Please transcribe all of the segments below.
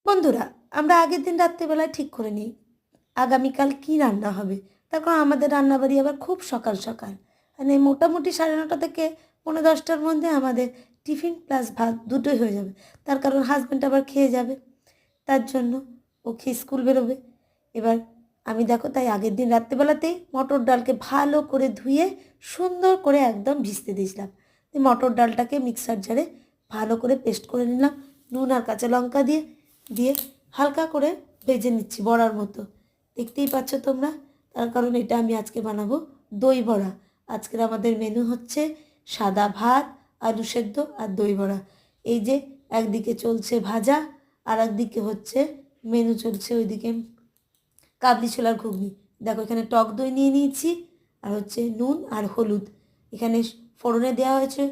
বন্ধুরা, আমরা আগের দিন রাত্রেবেলায় ঠিক করে নিই আগামীকাল কি রান্না হবে। তার কারণ আমাদের রান্নাবাড়ি আবার খুব সকাল সকাল, মানে মোটামুটি 9:30 থেকে 10:45টার মধ্যে আমাদের টিফিন প্লাস ভাত দুটোই হয়ে যাবে। তার কারণ হাজব্যান্ড আবার খেয়ে যাবে, তার জন্য ও খেয়ে স্কুল বেরোবে। এবার আমি দেখো তাই আগের দিন রাত্রেবেলাতেই মটর ডালকে ভালো করে ধুয়ে সুন্দর করে একদম ভিজতে দিয়েছিলাম। মটর ডালটাকে মিক্সার জারে ভালো করে পেস্ট করে নিলাম, নুন আর কাঁচা লঙ্কা দিয়ে দিয়ে হালকা করে ভেজে নিচ্ছি বড়ার মতো। দেখতেই পাচ্ছ তোমরা, তার কারণ এটা আমি আজকে বানাবো দই বড়া। আজকের আমাদের মেনু হচ্ছে সাদা ভাত, আলু সেদ্ধ আর দই বড়া। এই যে একদিকে চলছে ভাজা, আর একদিকে হচ্ছে মেনু চলছে ওইদিকে কাবলি ছোলার ঘুগনি। দেখো এখানে টক দই নিয়ে নিয়েছি, আর হচ্ছে নুন আর হলুদ। এখানে ফোড়নে দেওয়া হয়েছে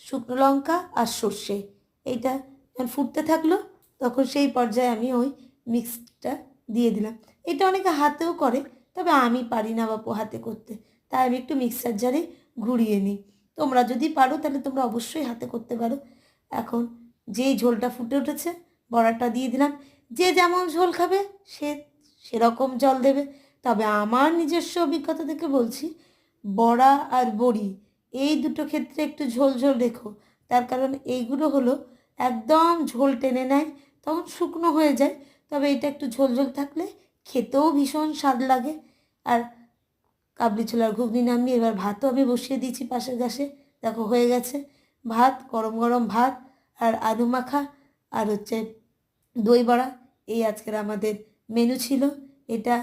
শুকনো লঙ্কা আর সর্ষে। এইটা যখন ফুটতে থাকলো তখন সেই পর্যায়ে আমি ওই মিক্সটা দিয়ে দিলাম। এটা অনেকে হাতেও করে, তবে আমি পারি না বাপু হাতে করতে, তাই আমি একটু মিক্সার জারে ঘুরিয়ে নিই। তোমরা যদি পারো তাহলে তোমরা অবশ্যই হাতে করতে পারো। এখন যেই ঝোলটা ফুটে উঠেছে বড়াটা দিয়ে দিলাম। যে যেমন ঝোল খাবে সে সেরকম জল দেবে। তবে আমার নিজস্ব অভিজ্ঞতা থেকে বলছি, বড়া আর বড়ি এই দুটো ক্ষেত্রে একটু ঝোল ঝোল রেখো। তার কারণ এইগুলো হলো একদম ঝোল টেনে নেয়, তখন শুকনো হয়ে যায়। তবে এটা একটু ঝোল ঝোল থাকলে খেতেও ভীষণ স্বাদ লাগে। আর কাবলি ছোলার ঘুগনি নামিয়ে এবার ভাতও আমি বসিয়ে দিয়েছি পাশের গ্যাসে। দেখো হয়ে গেছে ভাত, গরম গরম ভাত আর আলু মাখা আর হচ্ছে দই বড়া। এই আজকের আমাদের মেনু ছিল। এটা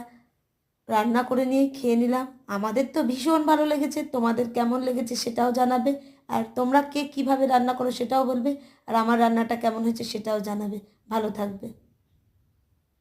রান্না করে নিয়ে খেয়ে নিলাম। আমাদের তো ভীষণ ভালো লেগেছে, তোমাদের কেমন লেগেছে সেটাও জানাবে। আর তোমরা কে কীভাবে রান্না করো সেটাও বলবে, আর আমার রান্নাটা কেমন হয়েছে সেটাও জানাবে। ভালো থাকবে।